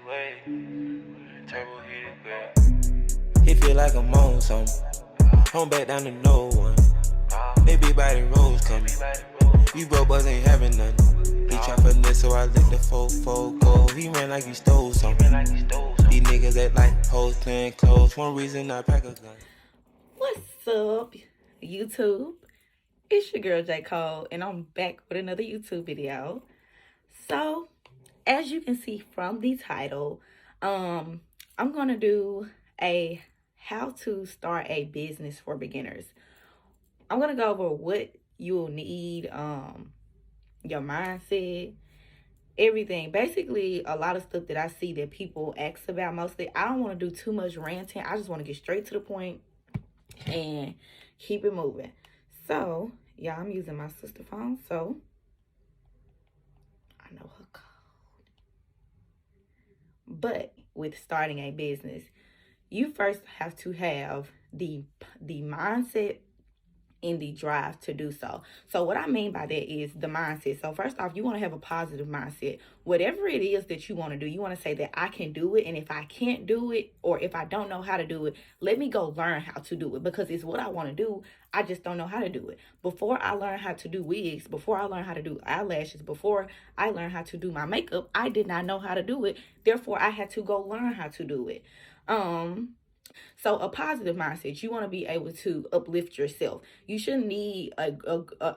It feel like I'm on something. Home back down to no one. They big body rolls coming. You broke boys ain't having nothing. He try finesse, so I lick the 4-4 gold. He ran like he stole something. These niggas act like hoes playing close. One reason I pack a gun. What's up, YouTube? It's your girl J. Cole, and I'm back with another YouTube video. So, as you can see from the title, I'm gonna do a how to start a business for beginners. I'm gonna go over what you'll need, your mindset, everything. Basically, a lot of stuff that I see that people ask about mostly. I don't want to do too much ranting. I just want to get straight to the point and keep it moving. So, yeah, I'm using my sister phone, so I know her code. But with starting a business, you first have to have the mindset and the drive to do so. So what I mean by that is the mindset. So first off, you want to have a positive mindset. Whatever it is that you want to do, you want to say that I can do it. And if I can't do it, or if I don't know how to do it, let me go learn how to do it, because it's what I want to do. I just don't know how to do it. Before I learned how to do wigs, before I learned how to do eyelashes, before I learned how to do my makeup, I did not know how to do it. Therefore, I had to go learn how to do it. So a positive mindset, you want to be able to uplift yourself. You shouldn't need a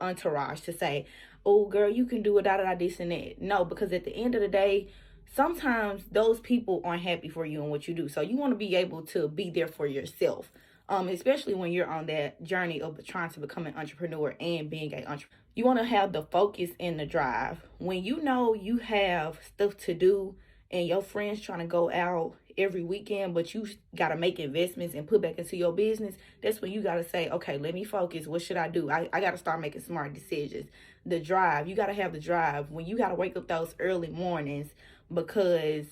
entourage to say, oh girl, you can do it, this and that. No, because at the end of the day, sometimes those people aren't happy for you and what you do. So you want to be able to be there for yourself. Especially when you're on that journey of trying to become an entrepreneur and being an entrepreneur. You want to have the focus and the drive. When you know you have stuff to do and your friends trying to go out every weekend, but you got to make investments and put back into your business, that's when you got to say, okay, let me focus. What should I do? I got to start making smart decisions. The drive, you got to have the drive. When you got to wake up those early mornings because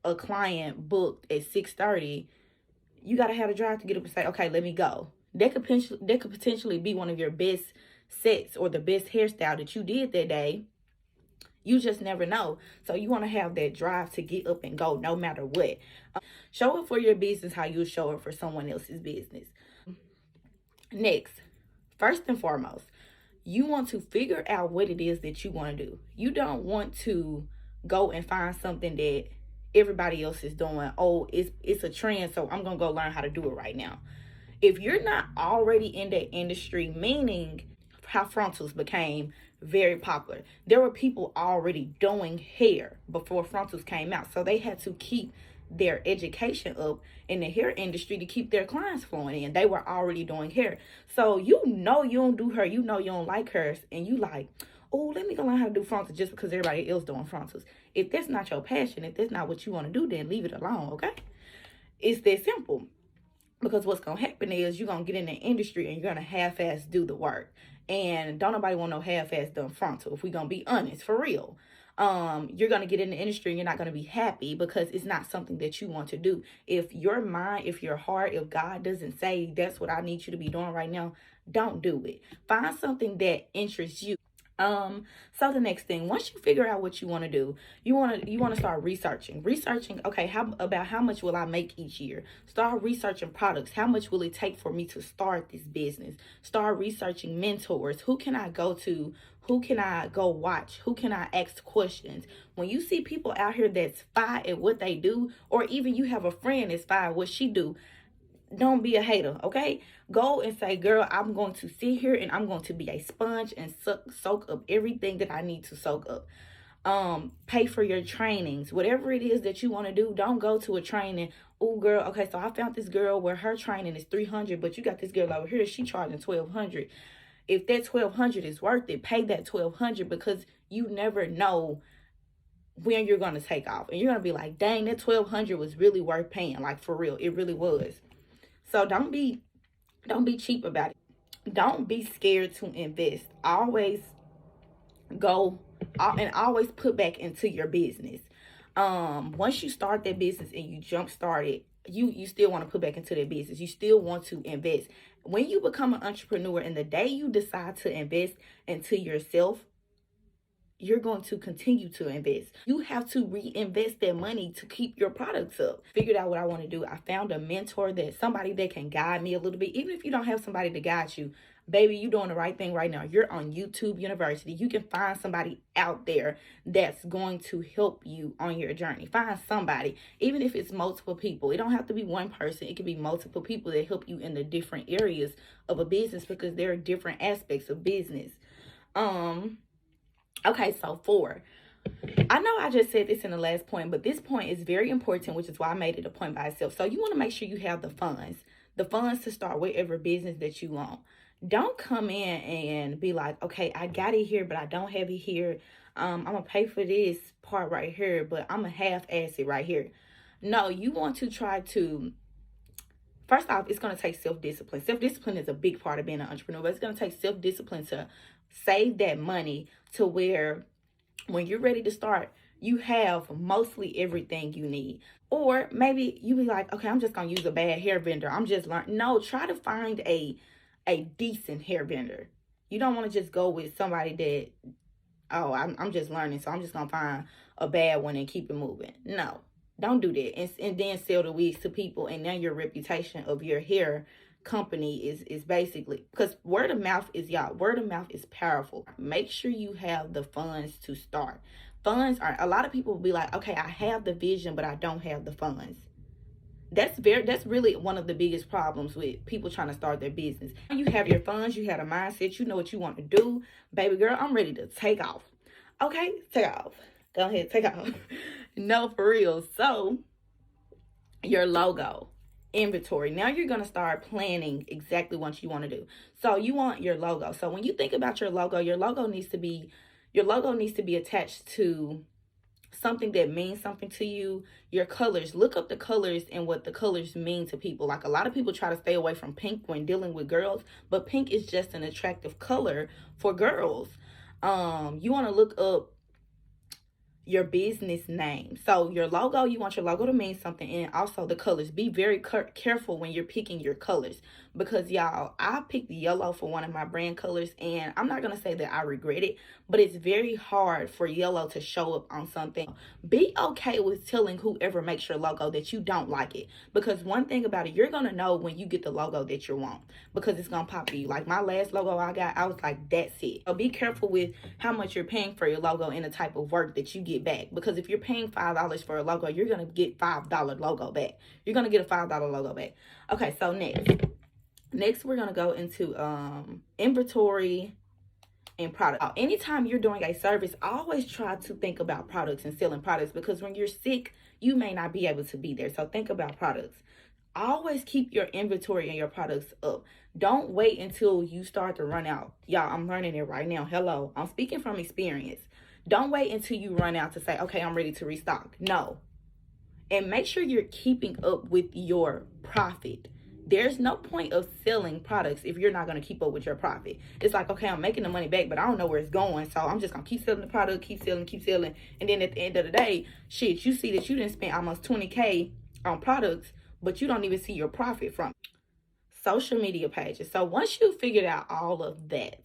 a client booked at 6:30, you got to have the drive to get up and say, okay, let me go. That could potentially be one of your best sets or the best hairstyle that you did that day. You just never know. So you want to have that drive to get up and go no matter what. Show it for your business how you show it for someone else's business. Next, first and foremost, you want to figure out what it is that you want to do. You don't want to go and find something that everybody else is doing. Oh, it's a trend, so I'm going to go learn how to do it right now. If you're not already in that industry, meaning how frontals became very popular. There were people already doing hair before frontals came out. So they had to keep their education up in the hair industry to keep their clients flowing in. They were already doing hair. So you know you don't do hair, you know you don't like hers, and you like, oh, let me go learn how to do frontals just because everybody else doing frontals. If that's not your passion, if that's not what you want to do, then leave it alone, okay? It's that simple. Because what's going to happen is you're going to get in the industry and you're going to half-ass do the work. And don't nobody want no half-ass done frontal, if we're going to be honest, for real. You're going to get in the industry and you're not going to be happy because it's not something that you want to do. If your mind, if your heart, if God doesn't say that's what I need you to be doing right now, don't do it. Find something that interests you. So the next thing, once you figure out what you want to do, you want to start researching, okay, how much will I make each year? Start researching products. How much will it take for me to start this business? Start researching mentors. Who can I go to? Who can I go watch? Who can I ask questions? When you see people out here that's fire at what they do, or even you have a friend that's fire at what she do, don't be a hater, okay? Go and say, girl, I'm going to sit here and I'm going to be a sponge and soak up everything that I need to soak up. Pay for your trainings. Whatever it is that you want to do, don't go to a training. Oh, girl, okay, so I found this girl where her training is $300, but you got this girl over here, she charging $1,200. If that $1,200 is worth it, pay that $1,200, because you never know when you're going to take off. And you're going to be like, dang, that $1,200 was really worth paying. Like, for real, it really was. So don't be cheap about it. Don't be scared to invest. Always go and always put back into your business. Once you start that business and you jump start it, you still want to put back into that business. You still want to invest. When you become an entrepreneur and the day you decide to invest into yourself, you're going to continue to invest. You have to reinvest that money to keep your products up. Figured out what I want to do. I found a mentor, that somebody that can guide me a little bit. Even if you don't have somebody to guide you, baby, you're doing the right thing right now. You're on YouTube University. You can find somebody out there that's going to help you on your journey. Find somebody, even if it's multiple people. It don't have to be one person. It can be multiple people that help you in the different areas of a business, because there are different aspects of business. Okay, so 4. I know I just said this in the last point, but this point is very important, which is why I made it a point by itself. So you want to make sure you have the funds to start whatever business that you want. Don't come in and be like, okay, I got it here, but I don't have it here. I'm going to pay for this part right here, but I'm going to half-ass it right here. No, you want to try to, first off, it's going to take self-discipline. Self-discipline is a big part of being an entrepreneur, but it's going to take self-discipline to save that money to where when you're ready to start, you have mostly everything you need. Or maybe you be like, okay, I'm just going to use a bad hair vendor. I'm just learning. No, try to find a decent hair vendor. You don't want to just go with somebody that, oh, I'm just learning, so I'm just going to find a bad one and keep it moving. No, don't do that. And then sell the wigs to people, and then your reputation of your hair company is basically, because word of mouth is powerful. Make sure you have the funds to start. Funds are, a lot of people will be like, okay, I have the vision, but I don't have the funds. That's really one of the biggest problems with people trying to start their business. You have your funds, you have a mindset, you know what you want to do. Baby girl, I'm ready to take off. Okay, take off. Go ahead, take off. No, for real. So, your logo, inventory. Now you're going to start planning exactly what you want to do. So you want your logo. So when you think about your logo needs to be attached to something that means something to you. Your colors, look up the colors and what the colors mean to people. Like, a lot of people try to stay away from pink when dealing with girls, but pink is just an attractive color for girls. You want to look up your business name. So your logo, you want your logo to mean something, and also the colors. Be very careful when you're picking your colors, because y'all, I picked yellow for one of my brand colors, and I'm not gonna say that I regret it, but it's very hard for yellow to show up on something. Be okay with telling whoever makes your logo that you don't like it, because one thing about it, you're gonna know when you get the logo that you want, because it's gonna pop for you. Like my last logo I got, I was like, that's it. So be careful with how much you're paying for your logo and the type of work that you get back, because if you're paying $5 for a logo, you're gonna get $5 logo back. You're gonna get a $5 logo back. Okay, so next we're gonna go into inventory and product. Anytime you're doing a service, always try to think about products and selling products, because when you're sick, you may not be able to be there. So think about products. Always keep your inventory and your products up. Don't wait until you start to run out. Y'all, I'm learning it right now. Hello, I'm speaking from experience. Don't wait until you run out to say, okay, I'm ready to restock. No. And make sure you're keeping up with your profit. There's no point of selling products if you're not going to keep up with your profit. It's like, okay, I'm making the money back, but I don't know where it's going. So I'm just going to keep selling the product, keep selling. And then at the end of the day, shit, you see that you didn't spend almost $20K on products, but you don't even see your profit from it. Social media pages. So once you figured out all of that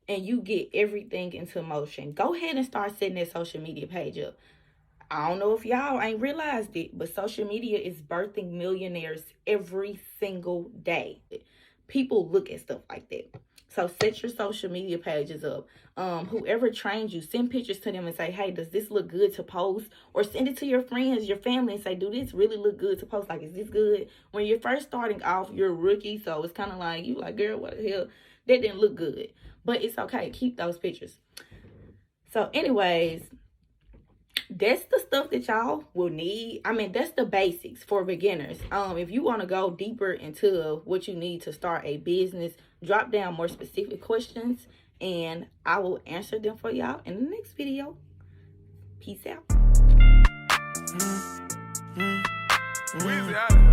and you get everything into motion, go ahead and start setting that social media page up. I don't know if y'all ain't realized it, but social media is birthing millionaires every single day. People look at stuff like that. So set your social media pages up. Whoever trains you, send pictures to them and say, hey, does this look good to post? Or send it to your friends, your family, and say, do this really look good to post? Like, is this good? When you're first starting off, you're a rookie, so it's kind of like, you like, girl, what the hell? That didn't look good. But it's okay. Keep those pictures. So anyways, that's the stuff that y'all will need. I mean, that's the basics for beginners. If you want to go deeper into what you need to start a business, drop down more specific questions and I will answer them for y'all in the next video. Peace out. Weezy out of here.